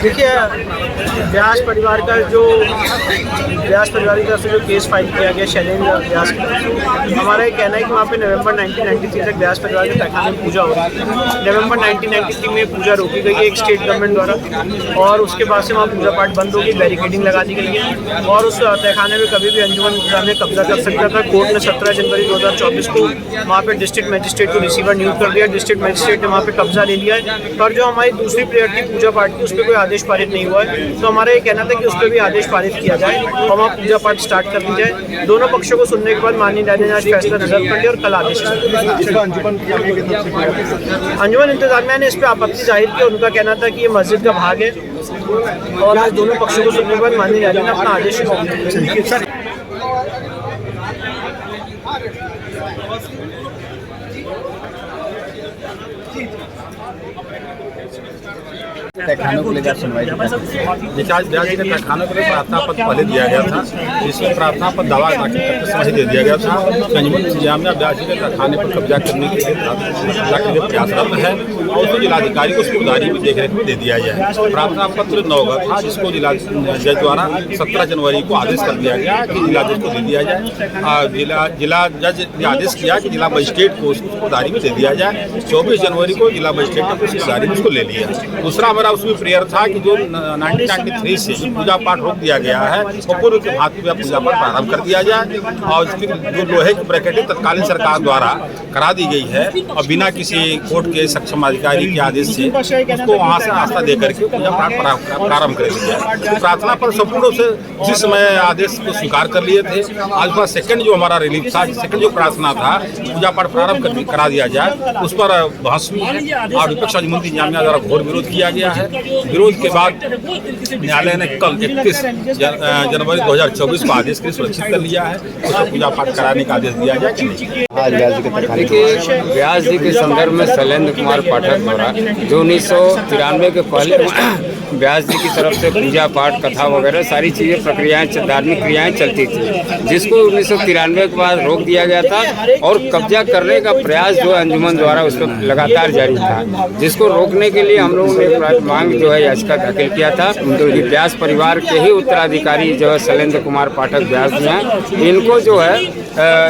देखिए, व्यास परिवार की तरफ से जो केस फाइल किया गया शैलेंद्र व्यास की तरफ से, हमारा ये कहना है कि वहाँ पे नवंबर 1993 तक व्यास परिवार के तहखाने में पूजा हो रही है। नवंबर 1993 में पूजा रोकी गई है एक स्टेट गवर्नमेंट द्वारा, और उसके बाद से वहाँ पूजा पाठ बंद होगी, बैरिकेडिंग लगा दी गई है, और उस तहखाने में कभी भी अंजुमन में कब्जा कर सकता था। कोर्ट ने 17 जनवरी 2024 को वहाँ पे डिस्ट्रिक्ट मजिस्ट्रेट को रिसीवर नियुक्त कर दिया। डिस्ट्रिक्ट मजिस्ट्रेट ने वहाँ पे कब्जा ले लिया है, पर जो हमारी दूसरी प्रेयर थी पूजा पाठ की, उस पर कोई आदेश पारित नहीं हुआ है। तो हमारा ये कहना था कि उस पर भी आदेश पारित किया जाए और वहाँ पूजा पाठ स्टार्ट कर दी जाए। दोनों पक्षों को सुनने के बाद माननीय न्यायालय ने आज फैसला रिजर्व कर लिया और कल आदेश अंजुमन इंतजामिया ने इस पर आपत्ति जाहिर की। उनका कहना था कि ये मस्जिद का भाग है, और आज दोनों पक्षों को सुनने के बाद माननीय न्यायालय ने अपना आदेश तहखानों को लेकर सुनवाई विकास व्यास जी के तहखानों के लिए प्रार्थना पत्र पहले दिया गया था, जिसमें प्रार्थना पर दावा दाखिल करके समझ दे दिया गया था कि अंजुमन इंतजामिया व्यास जी के तहखाने पर कब्जा करने के लिए प्रयासरत है, और उसको जिलाधिकारी को उसकी उदारी में देखरेख में दे दिया जाए। प्रार्थना पत्र 9 का था, जिसको जिला जज द्वारा 17 जनवरी को आदेश कर दिया गया कि जिला जज को दे दिया जाए। जिला जज ने आदेश किया कि जिला मजिस्ट्रेट को उसको उदारी में दे दिया जाए। 24 जनवरी को जिला मजिस्ट्रेट ने उसकी उदारी में उसको ले लिया। दूसरा हमारा उसमें प्रेयर था कि जो 1993 से जो पूजा पाठ रोक दिया गया है, वो पूर्व के भांति में पूजा पाठ प्रारंभ कर दिया जाए, और उसकी जो लोहे की ब्रैकेटिंग तत्कालीन सरकार द्वारा करा दी गई है, और बिना किसी कोर्ट के सक्षम अधिकारी के आदेश से उसको वहाँ से आस्था दे करके पूजा पाठ प्रारंभ कर दिया। तो प्रार्थना पर संपूर्ण से जिस समय आदेश को स्वीकार कर लिए थे, आज का सेकंड जो हमारा रिलीफ था, सेकंड जो प्रार्थना था पूजा पाठ प्रारंभ करा दिया जाए, उस पर बहस हुई है और विपक्ष अंजुमन इंतजामिया द्वारा घोर विरोध किया गया है। विरोध के बाद न्यायालय ने कल 31 जनवरी 2024 को आदेश के लिए सुरक्षित कर लिया है, उसको पूजा पाठ कराने का आदेश दिया जाए। व्यास जी के संदर्भ में शैलेंद्र कुमार पाठक द्वारा जो 1993 के पहले व्यास जी की तरफ से पूजा पाठ कथा वगैरह सारी चीज़ें प्रक्रियाएं धार्मिक क्रियाएं चलती थी, जिसको 1993 के बाद रोक दिया गया था, और कब्जा करने का प्रयास जो अंजुमन द्वारा उस पर लगातार जारी था, जिसको रोकने के लिए हम लोगों ने मांग जो है याचिका दाखिल किया था। तो व्यास परिवार के ही उत्तराधिकारी जो है शैलेंद्र कुमार पाठक व्यास जी हैं, इनको जो है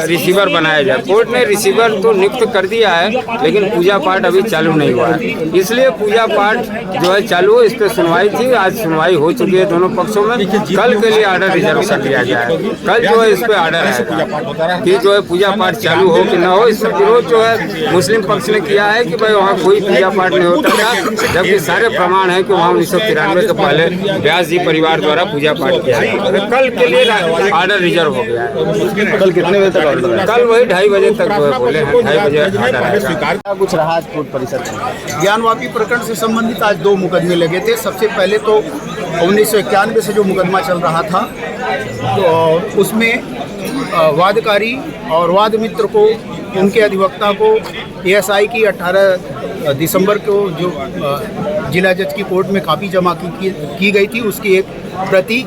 रिसीवर बनाया जाए। कोर्ट ने रिसीवर तो नियुक्त कर दिया है, लेकिन पूजा पाठ अभी चालू नहीं हुआ है, इसलिए पूजा पाठ जो है चालू, इस पर सुनवाई थी। आज सुनवाई हो चुकी है दोनों पक्षों में। कल के लिए आर्डर रिजर्व कर दिया गया है। कल जो है इस पे आर्डर है कि जो है पूजा पाठ चालू हो कि न हो। इस पर विरोध जो है मुस्लिम पक्ष ने किया है कि भाई वहाँ कोई पूजा पाठ नहीं होता था, जबकि सारे प्रमाण है कि वहाँ 1993 के पहले व्यास जी परिवार द्वारा पूजा पाठ किया है। कल के लिए आर्डर रिजर्व हो गया है। कल कितने बजे तक ऑर्डर है? कल वही 2:30 बजे तक बोले हैं, 2:30 बजे आर्डर कुछ रहा कोर्ट परिसर में। ज्ञानवापी प्रकरण से संबंधित आज 2 मुकदमे लगे थे। सबसे पहले तो 1991 से जो मुकदमा चल रहा था, तो उसमें वादकारी और वाद मित्र को, उनके अधिवक्ता को एएसआई की 18 दिसंबर को जो जिला जज की कोर्ट में कापी जमा की गई थी, उसकी एक प्रति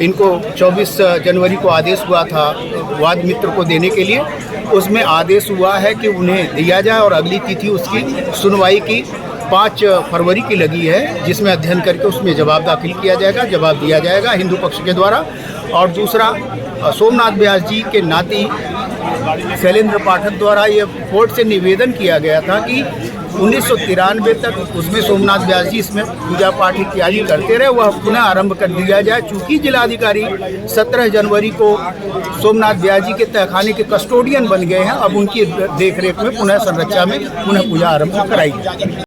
इनको 24 जनवरी को आदेश हुआ था वाद मित्र को देने के लिए। उसमें आदेश हुआ है कि उन्हें दिया जाए, और अगली तिथि उसकी सुनवाई की 5 फरवरी की लगी है, जिसमें अध्ययन करके उसमें जवाब दाखिल किया जाएगा, जवाब दिया जाएगा हिंदू पक्ष के द्वारा। और दूसरा, सोमनाथ व्यास जी के नाती शैलेंद्र पाठक द्वारा ये कोर्ट से निवेदन किया गया था कि 1993 तक उसमें सोमनाथ व्यास जी इसमें पूजा पाठ इत्यादि करते रहे, वह पुनः आरंभ कर दिया जाए। चूँकि जिलाधिकारी 17 जनवरी को सोमनाथ व्यास जी के तहखाने के कस्टोडियन बन गए हैं, अब उनकी देखरेख में पुनः संरचना में पुनः पूजा आरंभ कराई जाए।